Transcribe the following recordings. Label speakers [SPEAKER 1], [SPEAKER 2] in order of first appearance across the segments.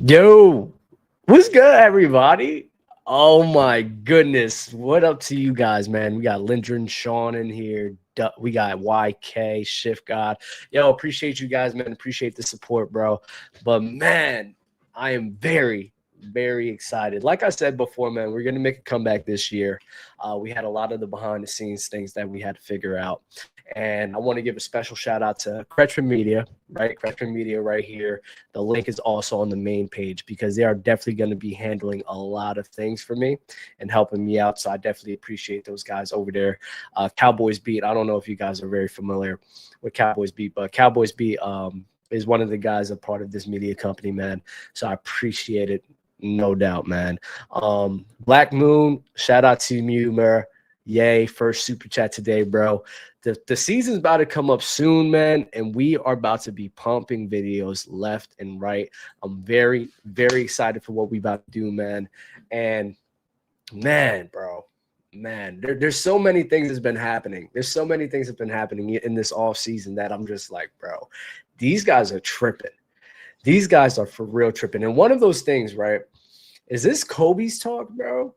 [SPEAKER 1] Yo, what's good, everybody? Oh my goodness, what up to you guys, man? We got Lindren, Sean in here. We got YK, Shift God. Yo, appreciate you guys, man. Appreciate the support, bro. But man, I am very, very excited. Like I said before, man, we're gonna make a comeback this year. We had a lot of the behind the scenes things that we had to figure out, and I want to give a special shout out to Kretschman Media, right? Kretschman Media right here. The link is also on the main page because they are definitely going to be handling a lot of things for me and helping me out. So I definitely appreciate those guys over there. Cowboys Beat. I don't know if you guys are very familiar with Cowboys Beat, but Cowboys Beat is one of the guys a part of this media company, man. So I appreciate it. No doubt, man. Black Moon, shout out to you, Mer. Yay, first super chat today, bro. The season's about to come up soon, man, and we are about to be pumping videos left and right. I'm very, very excited for what we about to do, man. And man, bro, man, there's so many things that's been happening. There's so many things that's been happening in this off season that I'm just like, bro, these guys are tripping. These guys are for real tripping. And one of those things, right, is this Kobe's talk, bro?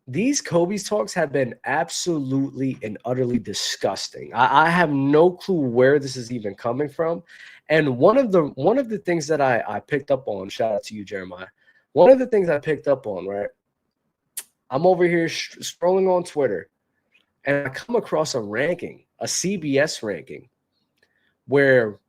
[SPEAKER 1] These Kobe's talks have been absolutely and utterly disgusting. I have no clue where this is even coming from. And one of the things that I picked up on, shout out to you, Jeremiah. One of the things I picked up on, right? I'm over here scrolling on Twitter, and I come across a ranking, a CBS ranking, where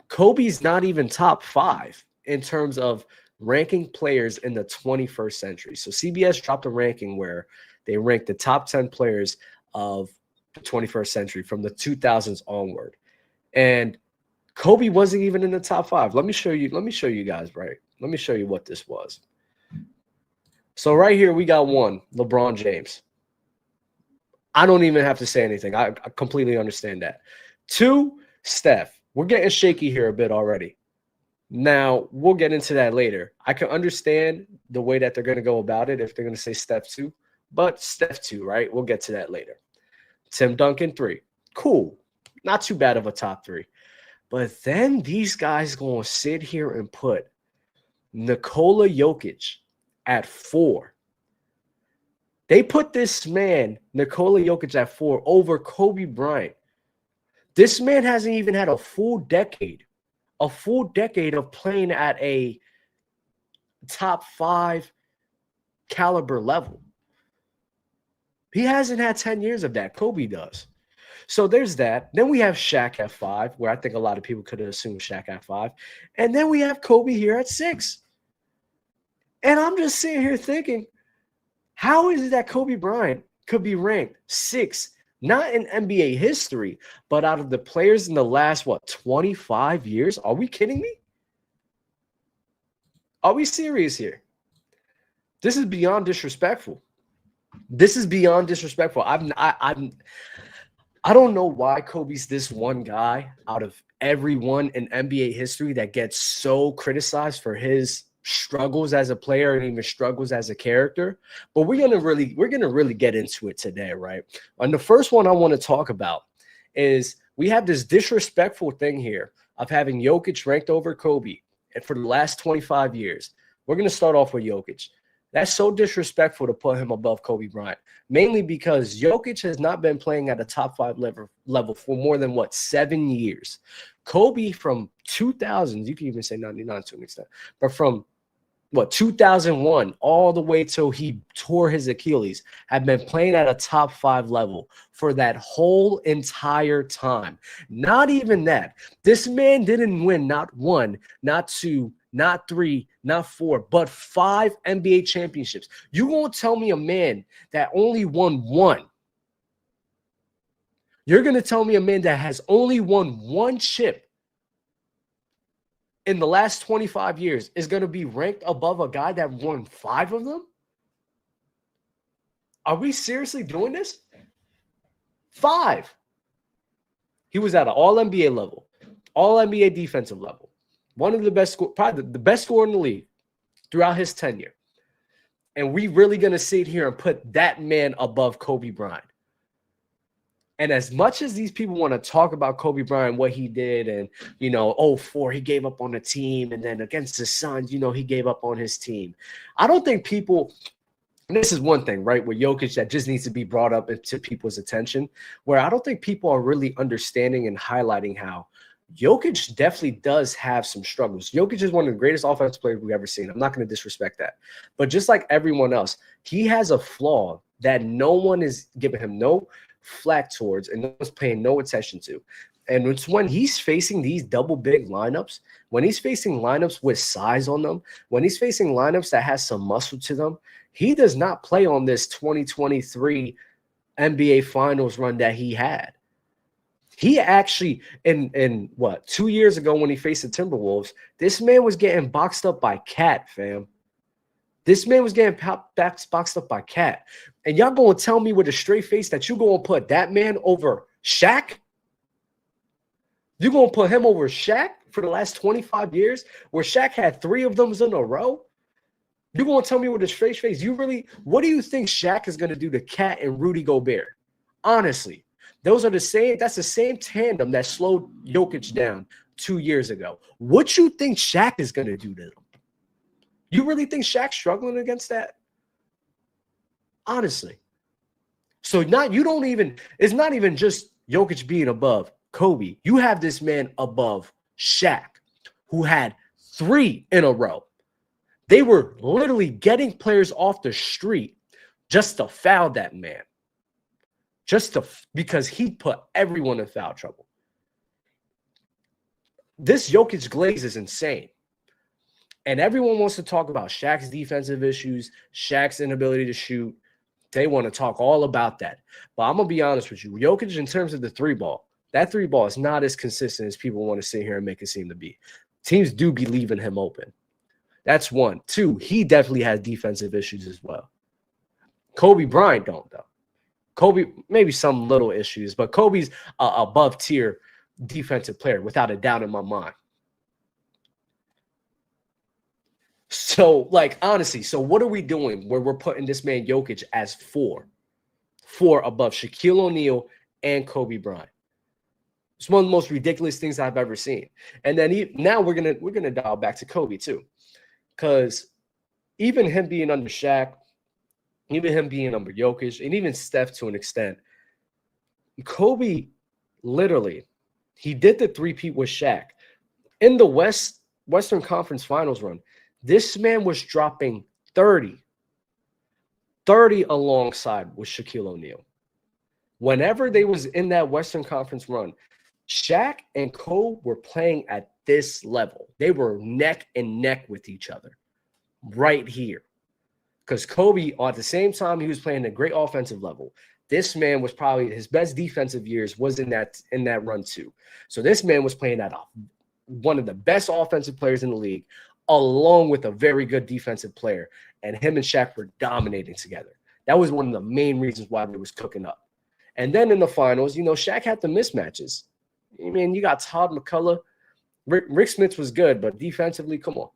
[SPEAKER 1] Kobe's not even top 5 in terms of ranking players in the 21st century. So CBS dropped a ranking where they ranked the top 10 players of the 21st century from the 2000s onward. And Kobe wasn't even in the top 5. Let me show you guys, right? Let me show you what this was. So right here, we got one, LeBron James. I don't even have to say anything. I completely understand that. 2, Steph. We're getting shaky here a bit already. Now, we'll get into that later. I can understand the way that they're going to go about it if they're going to say Steph 2, but Steph 2, right? We'll get to that later. Tim Duncan 3. Cool. Not too bad of a top 3. But then these guys going to sit here and put Nikola Jokic at 4. They put this man, Nikola Jokic, at 4 over Kobe Bryant. This man hasn't even had a full decade of playing at a top 5 caliber level. He hasn't had 10 years of that. Kobe does. So there's that. Then we have Shaq at 5, where I think a lot of people could have assumed Shaq at 5. And then we have Kobe here at 6. And I'm just sitting here thinking, how is it that Kobe Bryant could be ranked 6, not in NBA history, but out of the players in the last, 25 years? Are we kidding me? Are we serious here? This is beyond disrespectful. This is beyond disrespectful. I don't know why Kobe's this one guy out of everyone in NBA history that gets so criticized for his struggles as a player and even struggles as a character. But we're gonna really get into it today, right? And the first one I want to talk about is we have this disrespectful thing here of having Jokic ranked over Kobe, and for the last 25 years. We're gonna start off with Jokic. That's so disrespectful to put him above Kobe Bryant, mainly because Jokic has not been playing at a top 5 level for more than 7 years. Kobe from 2000, you can even say 99 to an extent, but from 2001 all the way till he tore his Achilles, had been playing at a top 5 level for that whole entire time. Not even that. This man didn't win not 1, not 2, not 3, not 4, but 5 NBA championships. You won't tell me a man that only won 1. You're going to tell me a man that has only won 1 chip in the last 25 years is going to be ranked above a guy that won 5 of them? Are we seriously doing this? 5. He was at an all-NBA level, all-NBA defensive level. One of the best, probably the best scorer in the league throughout his tenure. And we really going to sit here and put that man above Kobe Bryant? And as much as these people want to talk about Kobe Bryant, what he did, and, 04, he gave up on the team. And then against the Suns, he gave up on his team. I don't think people, and this is one thing, right, with Jokic that just needs to be brought up into people's attention, where I don't think people are really understanding and highlighting how Jokic definitely does have some struggles. Jokic is one of the greatest offensive players we've ever seen. I'm not going to disrespect that. But just like everyone else, he has a flaw that no one is giving him no flack towards and no one's paying no attention to. And it's when he's facing these double big lineups, when he's facing lineups with size on them, when he's facing lineups that has some muscle to them, he does not play on this 2023 NBA Finals run that he had. He actually, in 2 years ago when he faced the Timberwolves, this man was getting boxed up by Cat, fam. This man was getting boxed up by Cat. And y'all going to tell me with a straight face that you going to put that man over Shaq? You going to put him over Shaq for the last 25 years where Shaq had 3 of them in a row? You going to tell me with a straight face, what do you think Shaq is going to do to Cat and Rudy Gobert? Honestly, that's the same tandem that slowed Jokic down 2 years ago. What you think Shaq is going to do to them? You really think Shaq's struggling against that? Honestly. So it's not even just Jokic being above Kobe. You have this man above Shaq, who had 3 in a row. They were literally getting players off the street just to foul that man. Because he put everyone in foul trouble. This Jokic glaze is insane. And everyone wants to talk about Shaq's defensive issues, Shaq's inability to shoot. They want to talk all about that. But I'm going to be honest with you. Jokic, in terms of the 3-ball, that 3-ball is not as consistent as people want to sit here and make it seem to be. Teams do be leaving him open. That's one. 2, he definitely has defensive issues as well. Kobe Bryant don't, though. Kobe, maybe some little issues, but Kobe's above tier defensive player, without a doubt in my mind. So, honestly, so what are we doing where we're putting this man Jokic as 4 above Shaquille O'Neal and Kobe Bryant? It's one of the most ridiculous things I've ever seen. And then now we're gonna dial back to Kobe too, because even him being under Shaq, even him being under Jokic, and even Steph to an extent, Kobe literally, he did the 3-peat with Shaq. In the Western Conference Finals run, this man was dropping 30 alongside with Shaquille O'Neal. Whenever they was in that Western Conference run, Shaq and Kobe were playing at this level. They were neck and neck with each other right here. Because Kobe, at the same time he was playing a great offensive level, this man was probably his best defensive years was in that run too. So this man was playing at one of the best offensive players in the league, along with a very good defensive player. And him and Shaq were dominating together. That was one of the main reasons why they was cooking up. And then in the finals, Shaq had the mismatches. I mean, you got Todd McCullough. Rick Smith was good, but defensively, come on.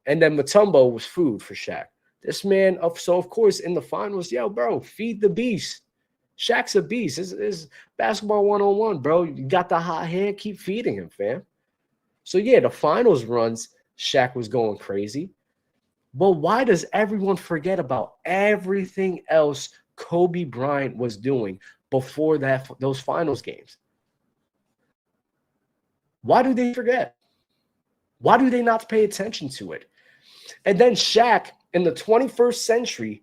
[SPEAKER 1] And then Mutombo was food for Shaq. This man, so of course, in the finals, bro, feed the beast. Shaq's a beast. It's basketball 101, bro. You got the hot hand, keep feeding him, fam. So, the finals runs, Shaq was going crazy. But why does everyone forget about everything else Kobe Bryant was doing before those finals games? Why do they forget? Why do they not pay attention to it? And then Shaq in the 21st century,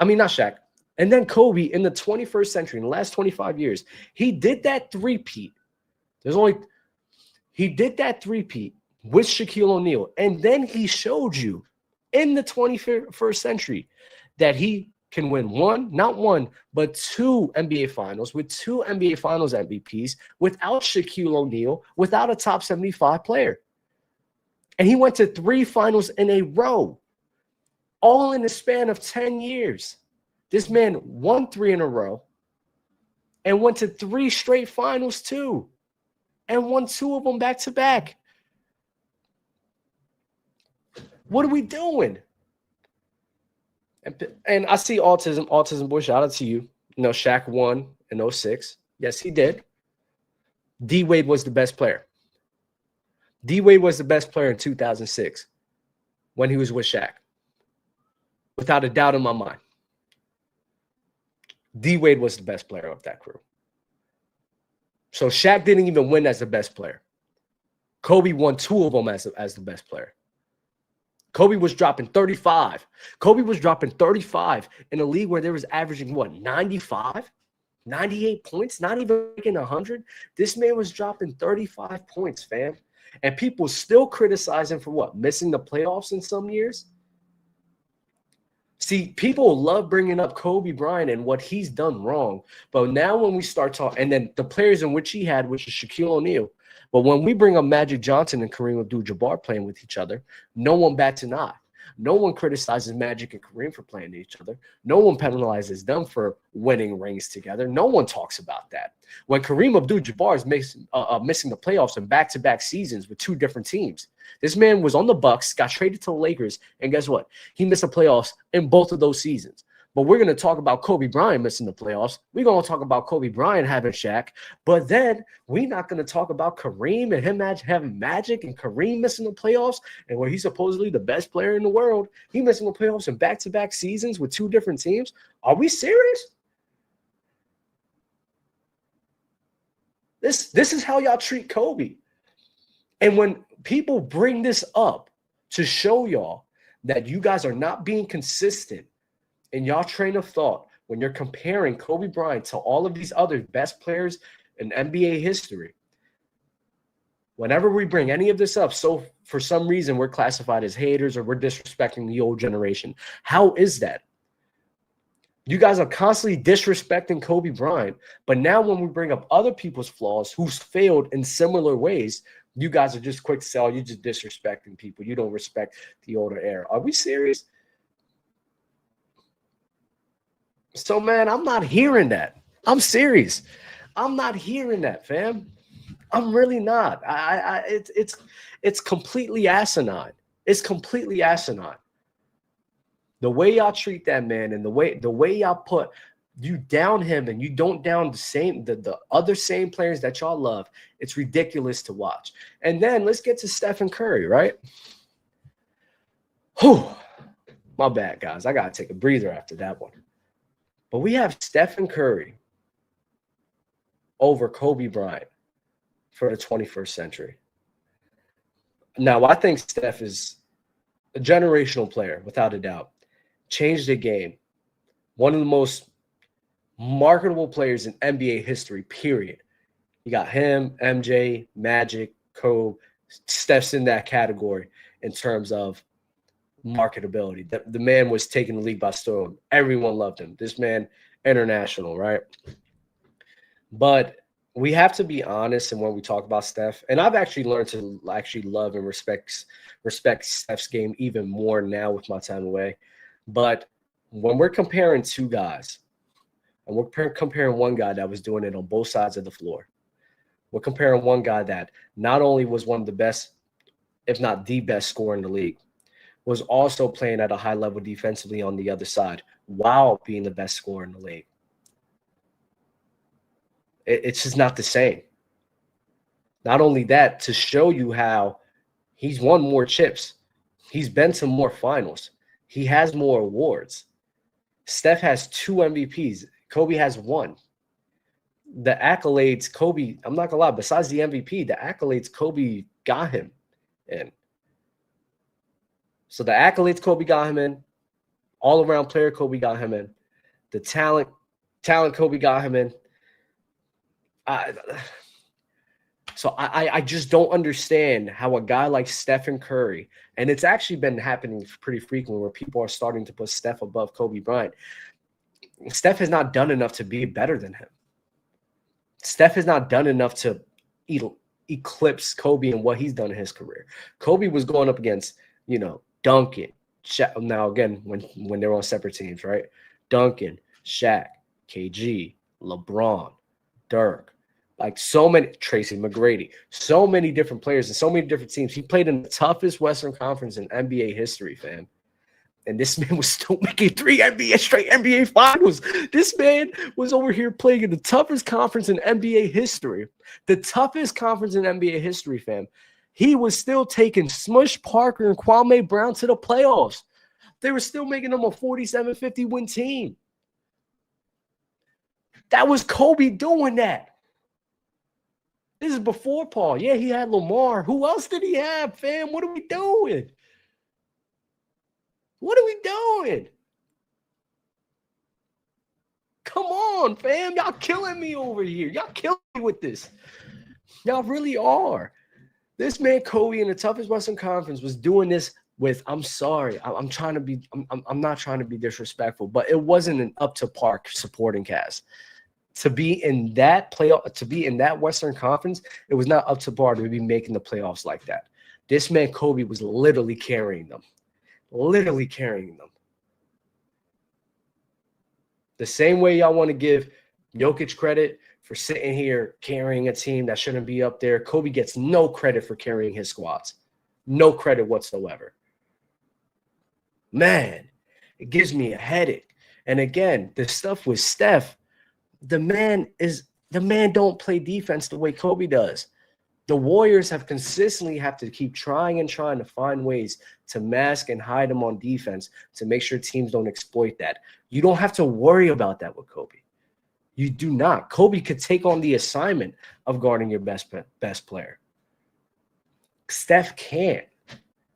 [SPEAKER 1] not Shaq, and then Kobe in the 21st century, in the last 25 years, he did that 3-peat. He did that 3-peat with Shaquille O'Neal. And then he showed you in the 21st century that he can win not one, but 2 NBA Finals with 2 NBA Finals MVPs without Shaquille O'Neal, without a top 75 player. And he went to 3 finals in a row, all in the span of 10 years. This man won 3 in a row and went to 3 straight finals too, and won 2 of them back to back. What are we doing? And I see autism boy, shout out to you. Shaq won in 06. Yes, he did. D-Wade was the best player. D-Wade was the best player in 2006 when he was with Shaq. Without a doubt in my mind. D-Wade was the best player of that crew. So Shaq didn't even win as the best player. Kobe won 2 of them as the best player. Kobe was dropping 35. Kobe was dropping 35 in a league where there was averaging, what, 95? 98 points, not even making 100. This man was dropping 35 points, fam. And people still criticize him for what? Missing the playoffs in some years? See, people love bringing up Kobe Bryant and what he's done wrong. But now when we start talking, and then the players in which he had, which is Shaquille O'Neal. But when we bring up Magic Johnson and Kareem Abdul-Jabbar playing with each other, no one bats an eye. No one criticizes Magic and Kareem for playing each other. No one penalizes them for winning rings together. No one talks about that. When Kareem Abdul-Jabbar is missing the playoffs in back-to-back seasons with 2 different teams, this man was on the Bucks, got traded to the Lakers, and guess what? He missed the playoffs in both of those seasons. But we're going to talk about Kobe Bryant missing the playoffs. We're going to talk about Kobe Bryant having Shaq. But then we're not going to talk about Kareem and him having Magic and Kareem missing the playoffs and where he's supposedly the best player in the world. He missing the playoffs in back-to-back seasons with 2 different teams. Are we serious? This is how y'all treat Kobe. And when people bring this up to show y'all that you guys are not being consistent in y'all train of thought when you're comparing Kobe Bryant to all of these other best players in NBA history, whenever we bring any of this up, so for some reason we're classified as haters or we're disrespecting the old generation. How is that? You guys are constantly disrespecting Kobe Bryant, but now when we bring up other people's flaws who's failed in similar ways, you guys are just quick to say, oh, you're just disrespecting people. You don't respect the older era. Are we serious? So, man, I'm not hearing that. I'm serious. I'm not hearing that, fam. I'm really not. It's completely asinine. It's completely asinine. The way y'all treat that man and the way y'all put you down him and you don't down the other same players that y'all love, it's ridiculous to watch. And then let's get to Stephen Curry, right? Whew. My bad, guys. I gotta take a breather after that one. But we have Stephen Curry over Kobe Bryant for the 21st century. Now, I think Steph is a generational player, without a doubt. Changed the game. One of the most marketable players in NBA history, period. You got him, MJ, Magic, Kobe. Steph's in that category in terms of marketability. The man was taking the league by storm. Everyone loved him. This man, international, right? But we have to be honest, and when we talk about Steph, and I've actually learned to actually love and respect Steph's game even more now with my time away. But when we're comparing 2 guys, and we're comparing one guy that was doing it on both sides of the floor, we're comparing one guy that not only was one of the best, if not the best scorer in the league, was also playing at a high level defensively on the other side while being the best scorer in the league. It's just not the same. Not only that, to show you how he's won more chips. He's been to more finals. He has more awards. Steph has 2 MVPs. Kobe has 1. The accolades, Kobe, I'm not going to lie, besides the MVP, the accolades Kobe got him in. So the accolades Kobe got him in, all-around player Kobe got him in, the talent Kobe got him in. So I just don't understand how a guy like Stephen Curry, and it's actually been happening pretty frequently where people are starting to put Steph above Kobe Bryant. Steph has not done enough to be better than him. Steph has not done enough to eclipse Kobe and what he's done in his career. Kobe was going up against, Duncan. Now, again, when they're on separate teams, right? Duncan, Shaq, KG, LeBron, Dirk, like so many, Tracy McGrady, so many different players and so many different teams. He played in the toughest Western Conference in NBA history, fam. And this man was still making straight NBA finals. This man was over here playing in the toughest conference in NBA history. The toughest conference in NBA history, fam. He was still taking Smush Parker and Kwame Brown to the playoffs. They were still making them a 47-50 win team. That was Kobe doing that. This is before Paul. Yeah, he had Lamar. Who else did he have, fam? What are we doing? What are we doing? Come on, fam. Y'all killing me over here. Y'all killing me with this. Y'all really are. This man, Kobe, in the toughest Western Conference was doing this with, I'm sorry. I'm not trying to be disrespectful, but it wasn't an up to par supporting cast. To be in that playoff, to be in that Western Conference, it was not up to par to be making the playoffs like that. This man, Kobe, was literally carrying them. Literally carrying them. The same way y'all want to give Jokic credit for sitting here carrying a team that shouldn't be up there, Kobe gets no credit for carrying his squads. No credit whatsoever. Man, it gives me a headache. And again, the stuff with Steph, the man don't play defense the way Kobe does. The Warriors have consistently have to keep trying to find ways to mask and hide them on defense to make sure teams don't exploit that. You don't have to worry about that with Kobe. You do not. Kobe could take on the assignment of guarding your best player. Steph can't.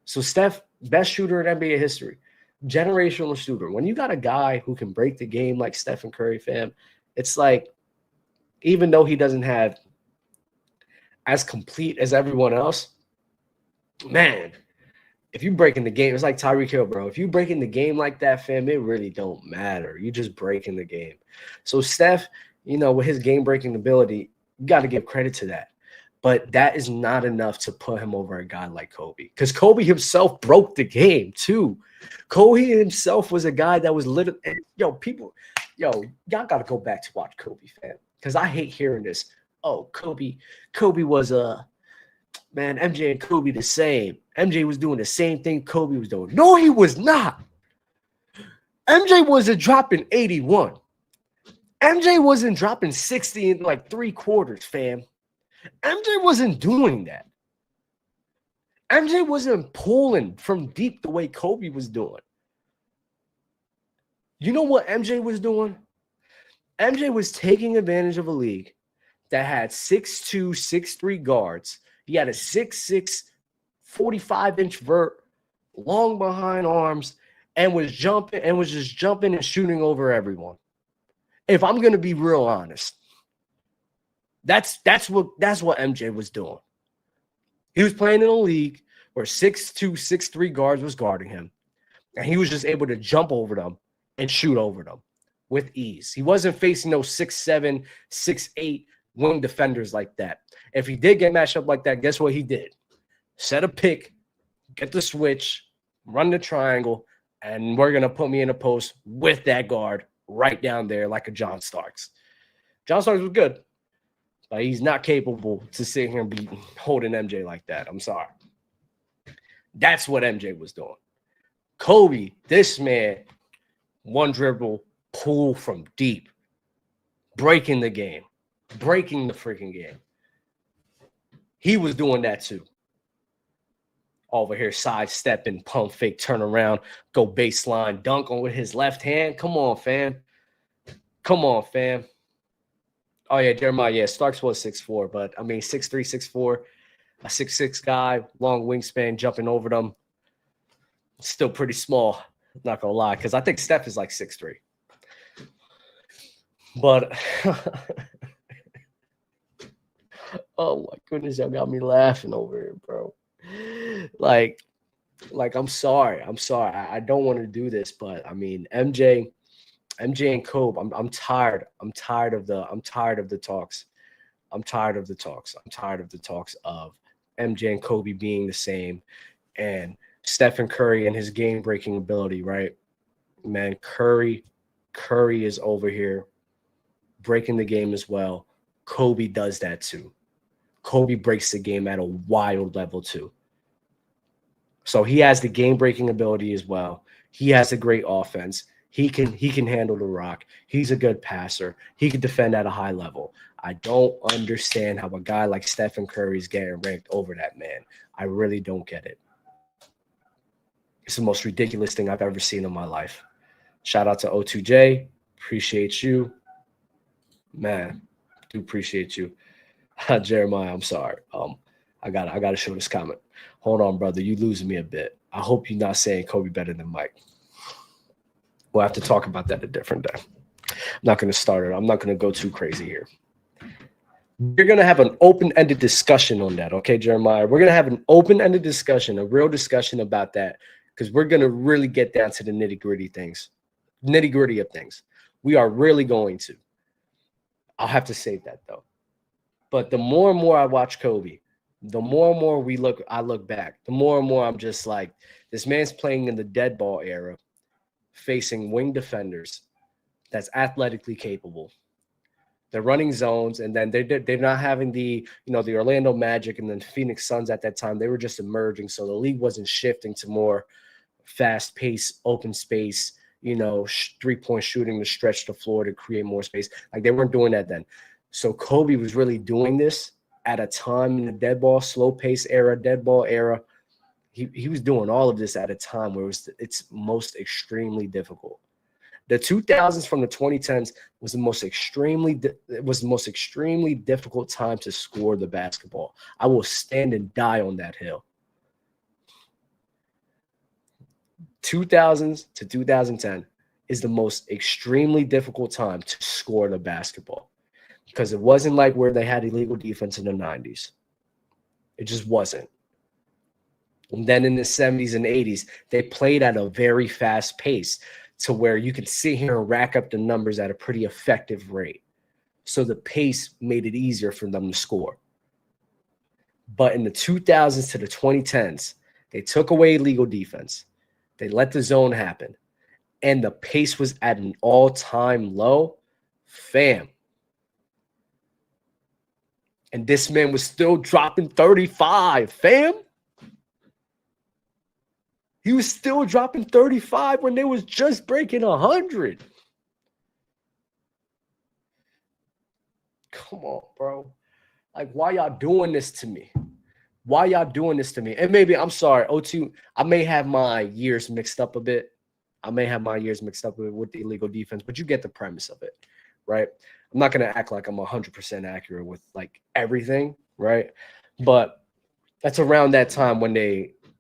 [SPEAKER 1] So Steph, best shooter in NBA history, generational shooter. When you got a guy who can break the game like Stephen Curry, fam, it's like, even though he doesn't have as complete as everyone else, man, if you breaking the game, it's like Tyreek Hill, bro. If you breaking the game like that, fam, it really don't matter. You just breaking the game. So Steph, with his game-breaking ability, you got to give credit to that. But that is not enough to put him over a guy like Kobe. Because Kobe himself broke the game, too. Kobe himself was a guy that was literally – y'all got to go back to watch Kobe, fam. Because I hate hearing this. Oh, Kobe was man, MJ and Kobe the same. MJ was doing the same thing Kobe was doing. No, he was not. MJ wasn't dropping 81. MJ wasn't dropping 60 in like 3 quarters, fam. MJ wasn't doing that. MJ wasn't pulling from deep the way Kobe was doing. You know what MJ was doing? MJ was taking advantage of a league that had 6'2", 6'3" guards. He had a 6'6", 45-inch vert, long behind arms, and was just jumping and shooting over everyone. If I'm gonna be real honest, that's what MJ was doing. He was playing in a league where 6'2", 6'3" guards was guarding him, and he was just able to jump over them and shoot over them with ease. He wasn't facing those 6'7", 6'8" wing defenders like that. If he did get matched up like that, guess what he did? Set a pick, get the switch, run the triangle, and we're going to put me in a post with that guard right down there like a John Starks. John Starks was good, but he's not capable to sit here and be holding MJ like that. I'm sorry. That's what MJ was doing. Kobe, this man, one dribble, pull from deep, breaking the game. Breaking the freaking game. He was doing that too. Over here, sidestepping, pump fake, turn around, go baseline, dunk on with his left hand. Come on, fam. Come on, fam. Oh, yeah, Jeremiah. Yeah, Starks was 6'4", but I mean 6'3", 6'4", a 6'6" guy, long wingspan, jumping over them. Still pretty small, not gonna lie, because I think Steph is like 6'3". But oh my goodness, y'all got me laughing over here, bro. Like I'm sorry. I don't want to do this, but I mean MJ and Kobe. I'm tired. I'm tired of the talks. I'm tired of the talks of MJ and Kobe being the same, and Stephen Curry and his game breaking ability. Right, man. Curry is over here breaking the game as well. Kobe does that too. Kobe breaks the game at a wild level too. So he has the game-breaking ability as well. He has a great offense. He can handle the rock. He's a good passer. He can defend at a high level. I don't understand how a guy like Stephen Curry is getting ranked over that man. I really don't get it. It's the most ridiculous thing I've ever seen in my life. Shout out to O2J. Appreciate you. Man, do appreciate you. Jeremiah, I'm sorry. I gotta show this comment. Hold on, brother. You losing me a bit. I hope you're not saying Kobe better than Mike. We'll have to talk about that a different day. I'm not going to start it. I'm not going to go too crazy here. We're going to have an open-ended discussion on that, okay, Jeremiah? We're going to have an open-ended discussion, a real discussion about that, because we're going to really get down to the nitty-gritty of things. We are really going to. I'll have to save that, though. But the more and more I watch Kobe, the more and more I look back, the more and more I'm just like, this man's playing in the dead ball era, facing wing defenders that's athletically capable. They're running zones, and then they're not having the Orlando Magic and then Phoenix Suns at that time. They were just emerging, so the league wasn't shifting to more fast-paced, open space, three-point shooting to stretch the floor to create more space. Like, they weren't doing that then. So Kobe was really doing this at a time in the dead ball, slow-pace era, dead ball era. He was doing all of this at a time where it's most extremely difficult. The 2000s from the 2010s was the most extremely difficult time to score the basketball. I will stand and die on that hill. 2000s to 2010 is the most extremely difficult time to score the basketball, because it wasn't like where they had illegal defense in the 90s. It just wasn't. And then in the 70s and 80s, they played at a very fast pace to where you could sit here and rack up the numbers at a pretty effective rate. So the pace made it easier for them to score. But in the 2000s to the 2010s, they took away illegal defense. They let the zone happen. And the pace was at an all-time low. Fam. And this man was still dropping 35, fam. He was still dropping 35 when they was just breaking 100. Come on, bro. Like, why y'all doing this to me? Why y'all doing this to me? And maybe, I'm sorry, O2, I may have my years mixed up a bit. with the illegal defense, but you get the premise of it, right? I'm not going to act like I'm 100% accurate with, like, everything, right? But that's around that time when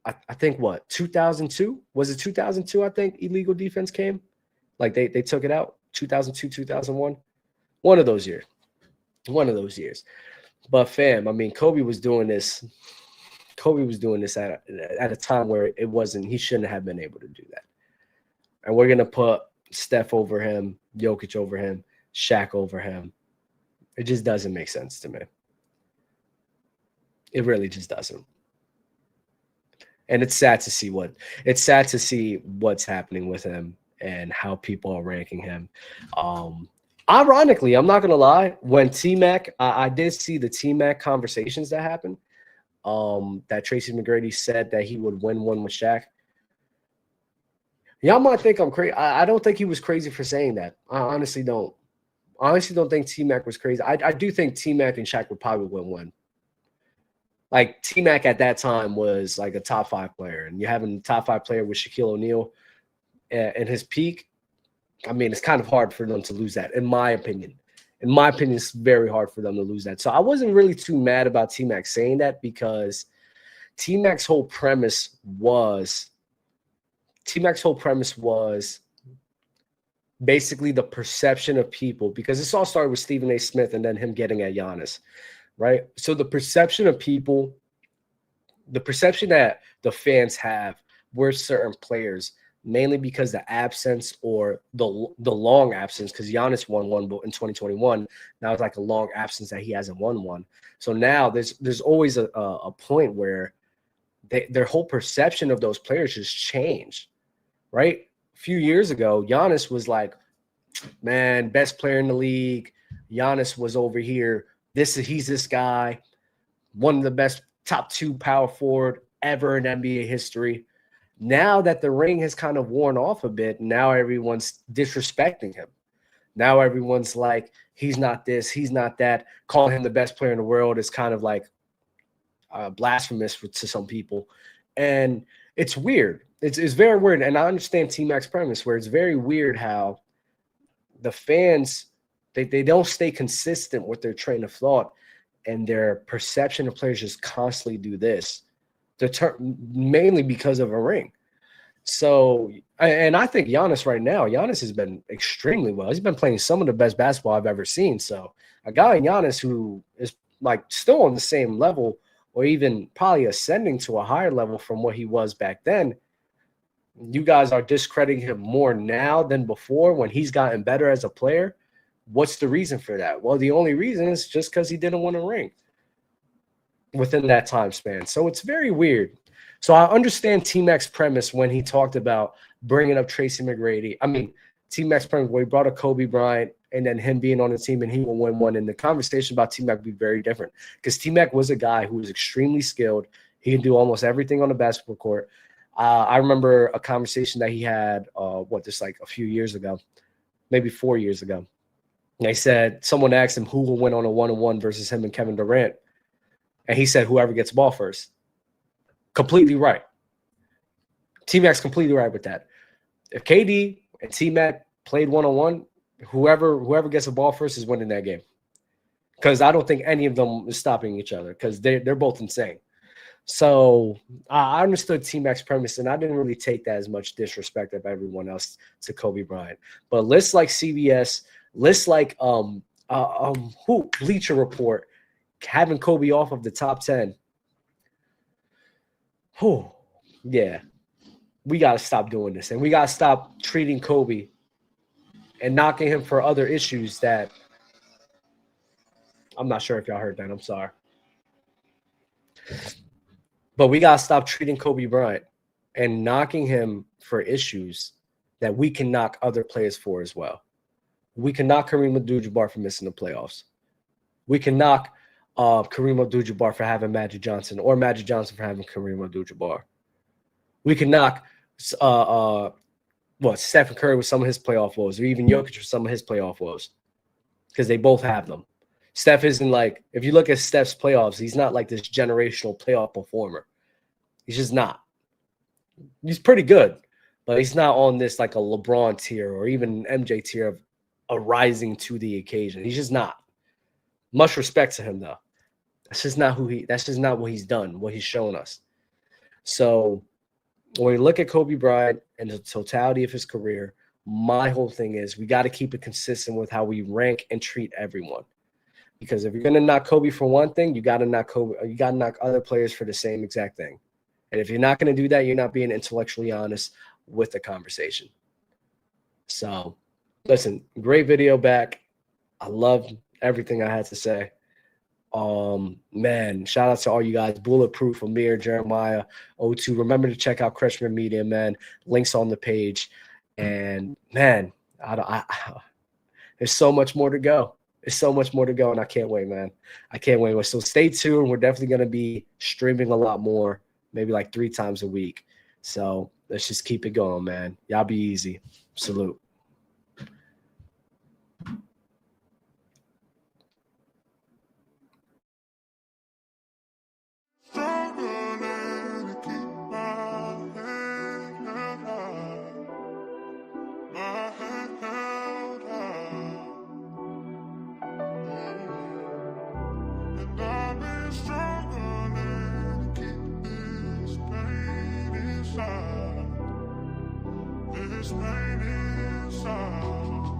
[SPEAKER 1] I think 2002? Was it 2002, I think, illegal defense came? Like, they took it out? 2002, 2001? One of those years. But, fam, I mean, Kobe was doing this at a time where he shouldn't have been able to do that. And we're going to put Steph over him, Jokic over him, Shaq over him. It just doesn't make sense to me. It really just doesn't. And it's sad to see what's happening with him and how people are ranking him. Ironically, I'm not gonna lie, when T-Mac, I did see the T-Mac conversations that happened. That Tracy McGrady said that he would win one with Shaq. Y'all might think I'm crazy. I don't think he was crazy for saying that. I honestly don't. I honestly don't think T-Mac was crazy. I do think T-Mac and Shaq would probably win one. Like, T-Mac at that time was like a top 5 player, and you having a top 5 player with Shaquille O'Neal in his peak. I mean, it's kind of hard for them to lose that, in my opinion. In my opinion, it's very hard for them to lose that. So I wasn't really too mad about T-Mac saying that, because T-Mac's whole premise was basically the perception of people, because this all started with Stephen A. Smith and then him getting at Giannis. Right? So the perception that the fans have with certain players, mainly because the absence or the long absence, because Giannis won one in 2021. Now it's like a long absence that he hasn't won one. So now there's always a point where their whole perception of those players just changed. Right? A few years ago, Giannis was like, man, best player in the league. Giannis was over here. He's this guy, one of the best top 2 power forward ever in NBA history. Now that the ring has kind of worn off a bit, now everyone's disrespecting him. Now everyone's like, he's not this, he's not that. Calling him the best player in the world is kind of like blasphemous to some people. And it's weird. It's very weird. And I understand T-Mac's premise where it's very weird how the fans, they don't stay consistent with their train of thought, and their perception of players just constantly do this, mainly because of a ring. So, and I think Giannis right now, Giannis has been extremely well. He's been playing some of the best basketball I've ever seen. So a guy in Giannis who is like still on the same level or even probably ascending to a higher level from what he was back then, you guys are discrediting him more now than before when he's gotten better as a player. What's the reason for that? Well, the only reason is just because he didn't win a ring within that time span. So it's very weird. So I understand T-Mac's premise when he talked about bringing up Tracy McGrady. I mean, T-Mac's premise where he brought up Kobe Bryant and then him being on the team and he will win one. And the conversation about T-Mac would be very different because T-Mac was a guy who was extremely skilled. He can do almost everything on the basketball court. I remember a conversation that he had, just like a few years ago, maybe 4 years ago. And they said, someone asked him who will win on a one-on-one versus him and Kevin Durant. And he said, whoever gets the ball first. Completely right. T-Mac's completely right with that. If KD and T-Mac played one-on-one, whoever gets the ball first is winning that game. Because I don't think any of them is stopping each other because they're both insane. So I understood T-Mac's premise, and I didn't really take that as much disrespect of everyone else to Kobe Bryant. But lists like CBS, lists like Bleacher Report, having Kobe off of the top 10. Yeah, we got to stop doing this, and we got to stop treating Kobe and knocking him for other issues that I'm not sure if y'all heard that. I'm sorry. But we got to stop treating Kobe Bryant and knocking him for issues that we can knock other players for as well. We can knock Kareem Abdul-Jabbar for missing the playoffs. We can knock Kareem Abdul-Jabbar for having Magic Johnson or Magic Johnson for having Kareem Abdul-Jabbar. We can knock Stephen Curry with some of his playoff woes or even Jokic with some of his playoff woes because they both have them. Steph isn't like, if you look at Steph's playoffs, he's not like this generational playoff performer. He's just not. He's pretty good, but he's not on this like a LeBron tier or even MJ tier of a rising to the occasion. He's just not. Much respect to him though. That's just not what he's done, what he's shown us. So when we look at Kobe Bryant and the totality of his career, my whole thing is we got to keep it consistent with how we rank and treat everyone. Because if you're going to knock Kobe for one thing, you got to knock Kobe. You got to knock other players for the same exact thing. And if you're not going to do that, you're not being intellectually honest with the conversation. So, listen, great video back. I loved everything I had to say. Man, shout out to all you guys. Bulletproof, Amir, Jeremiah, O2. Remember to check out Kretschman Media, man. Links on the page. And, man, there's so much more to go. There's so much more to go, and I can't wait, man. I can't wait. So stay tuned. We're definitely going to be streaming a lot more, maybe like 3 times a week. So let's just keep it going, man. Y'all be easy. Salute.
[SPEAKER 2] This pain inside.